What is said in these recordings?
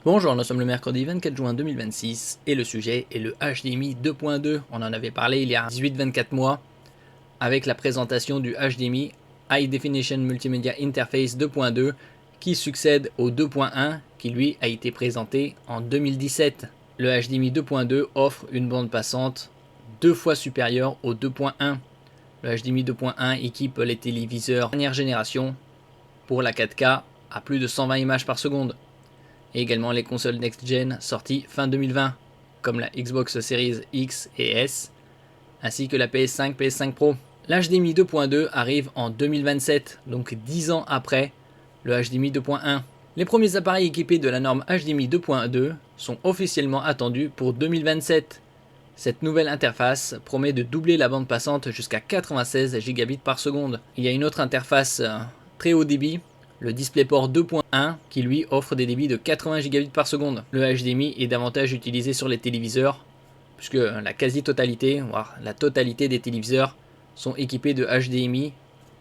Bonjour, nous sommes le mercredi 24 juin 2026 et le sujet est le HDMI 2.2. On en avait parlé il y a 18-24 mois avec la présentation du HDMI High Definition Multimedia Interface 2.2 qui succède au 2.1 qui lui a été présenté en 2017. Le HDMI 2.2 offre une bande passante 2 fois supérieure au 2.1. Le HDMI 2.1 équipe les téléviseurs dernière génération pour la 4K à plus de 120 images par seconde. Et également les consoles next-gen sorties fin 2020, comme la Xbox Series X et S, ainsi que la PS5, PS5 Pro. L'HDMI 2.2 arrive en 2027, donc 10 ans après le HDMI 2.1. Les premiers appareils équipés de la norme HDMI 2.2 sont officiellement attendus pour 2027. Cette nouvelle interface promet de doubler la bande passante jusqu'à 96 Gbps par seconde. Il y a une autre interface très haut débit, le DisplayPort 2.1 qui lui offre des débits de 80 Gbps par seconde. Le HDMI est davantage utilisé sur les téléviseurs puisque la quasi-totalité, voire la totalité des téléviseurs sont équipés de HDMI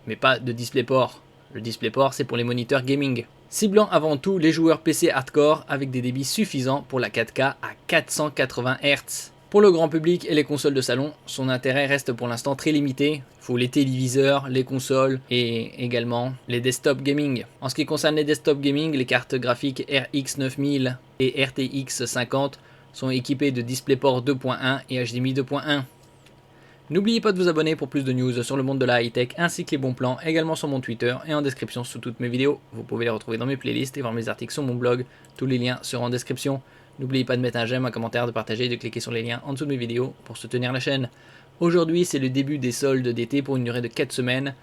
mais pas de DisplayPort. Le DisplayPort c'est pour les moniteurs gaming. Ciblant avant tout les joueurs PC hardcore avec des débits suffisants pour la 4K à 480 Hz. Pour le grand public et les consoles de salon, son intérêt reste pour l'instant très limité. Il faut les téléviseurs, les consoles et également les desktop gaming. En ce qui concerne les desktop gaming, les cartes graphiques RX 9000 et RTX 50 sont équipées de DisplayPort 2.1 et HDMI 2.1. N'oubliez pas de vous abonner pour plus de news sur le monde de la high-tech ainsi que les bons plans également sur mon Twitter et en description sous toutes mes vidéos. Vous pouvez les retrouver dans mes playlists et voir mes articles sur mon blog. Tous les liens seront en description. N'oubliez pas de mettre un j'aime, un commentaire, de partager et de cliquer sur les liens en dessous de mes vidéos pour soutenir la chaîne. Aujourd'hui, c'est le début des soldes d'été pour une durée de 4 semaines.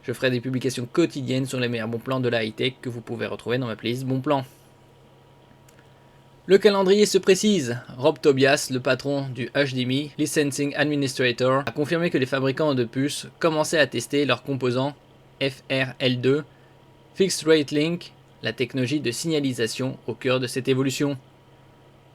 Je ferai des publications quotidiennes sur les meilleurs bons plans de la high-tech que vous pouvez retrouver dans ma playlist Bons Plans. Le calendrier se précise. Rob Tobias, le patron du HDMI Licensing Administrator, a confirmé que les fabricants de puces commençaient à tester leurs composants FRL2, Fixed Rate Link, la technologie de signalisation au cœur de cette évolution.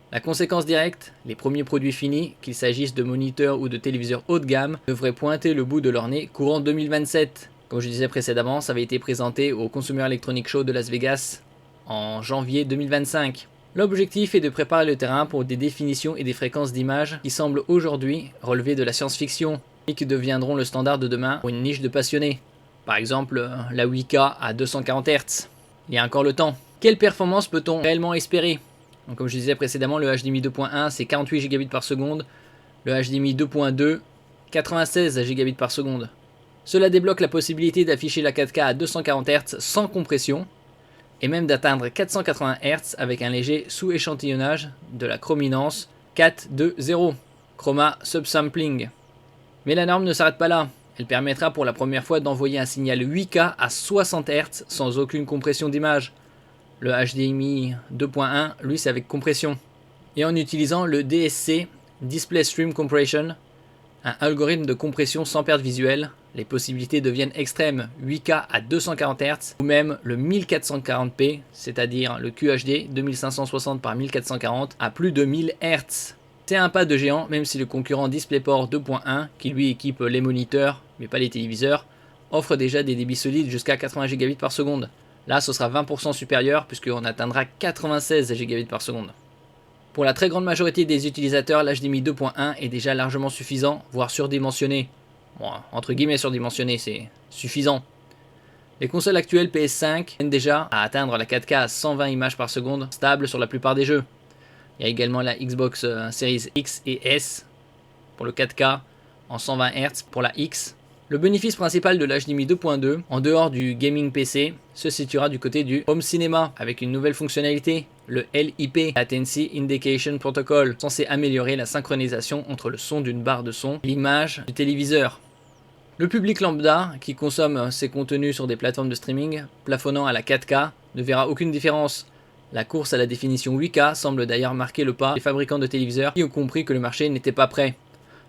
La conséquence directe, les premiers produits finis, qu'il s'agisse de moniteurs ou de téléviseurs haut de gamme, devraient pointer le bout de leur nez courant 2027. Comme je disais précédemment, ça avait été présenté au Consumer Electronics Show de Las Vegas en janvier 2025. L'objectif est de préparer le terrain pour des définitions et des fréquences d'image qui semblent aujourd'hui relever de la science-fiction et qui deviendront le standard de demain pour une niche de passionnés. Par exemple, la 8K à 240 Hz. Il y a encore le temps. Quelle performance peut-on réellement espérer ? Donc, comme je disais précédemment, le HDMI 2.1 c'est 48 Gbps par seconde, le HDMI 2.2 96 Gbps par seconde. Cela débloque la possibilité d'afficher la 4K à 240 Hz sans compression et même d'atteindre 480 Hz avec un léger sous-échantillonnage de la chrominance 4.2.0, Chroma Subsampling. Mais la norme ne s'arrête pas là. Elle permettra pour la première fois d'envoyer un signal 8K à 60 Hz sans aucune compression d'image. Le HDMI 2.1, lui, c'est avec compression. Et en utilisant le DSC, Display Stream Compression, un algorithme de compression sans perte visuelle, les possibilités deviennent extrêmes, 8K à 240 Hz ou même le 1440p, c'est-à-dire le QHD 2560 par 1440 à plus de 1000 Hz. C'est un pas de géant, même si le concurrent DisplayPort 2.1, qui lui équipe les moniteurs, mais pas les téléviseurs, offre déjà des débits solides jusqu'à 80 Gbps par seconde. Là, ce sera 20% supérieur puisqu'on atteindra 96 Gbps par seconde. Pour la très grande majorité des utilisateurs, l'HDMI 2.1 est déjà largement suffisant, voire surdimensionné. Bon, entre guillemets surdimensionné, c'est suffisant. Les consoles actuelles PS5 viennent déjà à atteindre la 4K à 120 images par seconde, stable sur la plupart des jeux. Il y a également la Xbox Series X et S pour le 4K en 120 Hz pour la X. Le bénéfice principal de l'HDMI 2.2, en dehors du gaming PC, se situera du côté du home cinéma avec une nouvelle fonctionnalité, le LIP, Latency Indication Protocol, censé améliorer la synchronisation entre le son d'une barre de son et l'image du téléviseur. Le public lambda, qui consomme ses contenus sur des plateformes de streaming, plafonnant à la 4K, ne verra aucune différence. La course à la définition 8K semble d'ailleurs marquer le pas des fabricants de téléviseurs qui ont compris que le marché n'était pas prêt.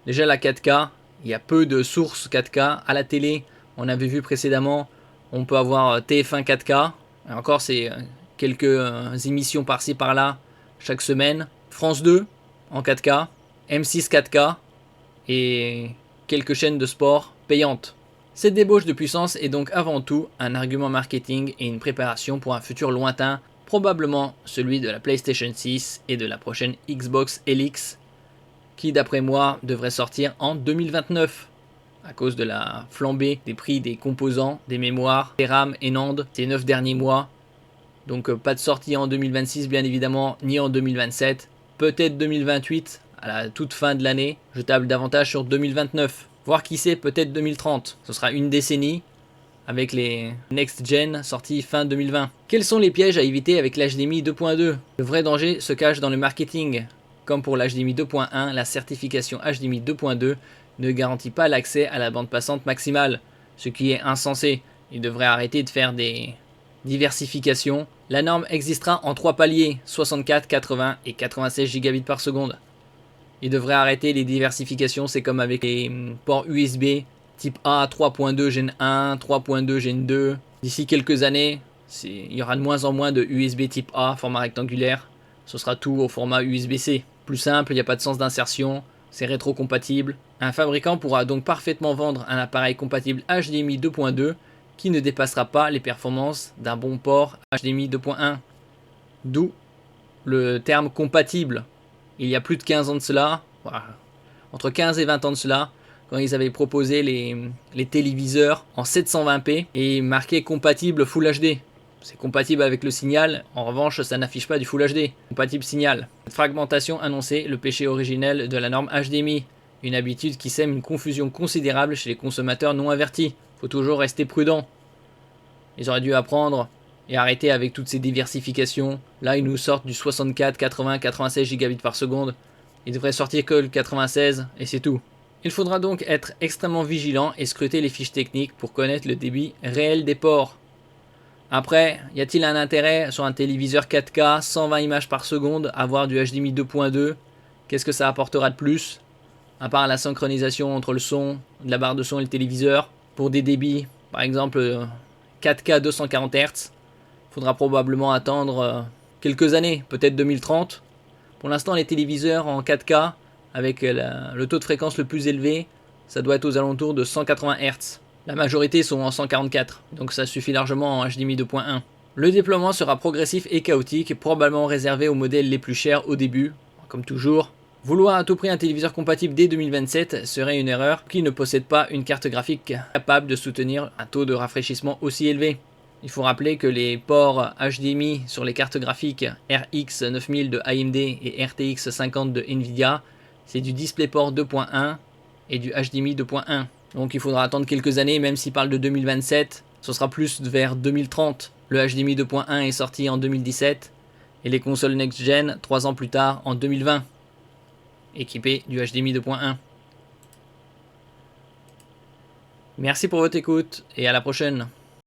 Déjà la 4K, il y a peu de sources 4K à la télé. On avait vu précédemment, on peut avoir TF1 4K. Et encore, c'est quelques émissions par-ci par-là chaque semaine. France 2 en 4K, M6 4K et quelques chaînes de sport payantes. Cette débauche de puissance est donc avant tout un argument marketing et une préparation pour un futur lointain probablement celui de la PlayStation 6 et de la prochaine Xbox LX, qui d'après moi devrait sortir en 2029. À cause de la flambée des prix des composants, des mémoires, des RAM et NAND ces 9 derniers mois. Donc pas de sortie en 2026 bien évidemment, ni en 2027. Peut-être 2028, à la toute fin de l'année. Je table davantage sur 2029. Voire qui sait, peut-être 2030. Ce sera une décennie avec les Next Gen sortis fin 2020. Quels sont les pièges à éviter avec l'HDMI 2.2? Le vrai danger se cache dans le marketing. Comme pour l'HDMI 2.1, la certification HDMI 2.2 ne garantit pas l'accès à la bande passante maximale, ce qui est insensé. Il devrait arrêter de faire des diversifications. La norme existera en 3 paliers, 64, 80 et 96 gigabits par seconde. Il devrait arrêter les diversifications, c'est comme avec les ports USB type A 3.2 Gen 1, 3.2 Gen 2. D'ici quelques années, il y aura de moins en moins de USB type A, format rectangulaire. Ce sera tout au format USB-C. Plus simple, il n'y a pas de sens d'insertion, c'est rétro-compatible. Un fabricant pourra donc parfaitement vendre un appareil compatible HDMI 2.2 qui ne dépassera pas les performances d'un bon port HDMI 2.1. D'où le terme compatible. Il y a plus de 15 ans de cela, voilà, entre 15 et 20 ans de cela, quand ils avaient proposé les téléviseurs en 720p et marqué compatible Full HD. C'est compatible avec le signal, en revanche ça n'affiche pas du Full HD, compatible signal. Cette fragmentation annonçait le péché originel de la norme HDMI, une habitude qui sème une confusion considérable chez les consommateurs non avertis. Faut toujours rester prudent. Ils auraient dû apprendre et arrêter avec toutes ces diversifications. Là ils nous sortent du 64, 80, 96 gigabits par seconde. Ils devraient sortir que le 96 et c'est tout. Il faudra donc être extrêmement vigilant et scruter les fiches techniques pour connaître le débit réel des ports. Après, y a-t-il un intérêt sur un téléviseur 4K, 120 images par seconde, à avoir du HDMI 2.2? Qu'est-ce que ça apportera de plus? À part la synchronisation entre le son, de la barre de son et le téléviseur, pour des débits, par exemple 4K 240 Hz, il faudra probablement attendre quelques années, peut-être 2030. Pour l'instant, les téléviseurs en 4K, avec le taux de fréquence le plus élevé, ça doit être aux alentours de 180 Hz. La majorité sont en 144, donc ça suffit largement en HDMI 2.1. Le déploiement sera progressif et chaotique, probablement réservé aux modèles les plus chers au début, comme toujours. Vouloir à tout prix un téléviseur compatible dès 2027 serait une erreur qui ne possède pas une carte graphique capable de soutenir un taux de rafraîchissement aussi élevé. Il faut rappeler que les ports HDMI sur les cartes graphiques RX 9000 de AMD et RTX 50 de Nvidia, c'est du DisplayPort 2.1 et du HDMI 2.1. Donc il faudra attendre quelques années, même s'il parle de 2027, ce sera plus vers 2030. Le HDMI 2.1 est sorti en 2017 et les consoles next-gen 3 ans plus tard en 2020, équipées du HDMI 2.1. Merci pour votre écoute et à la prochaine.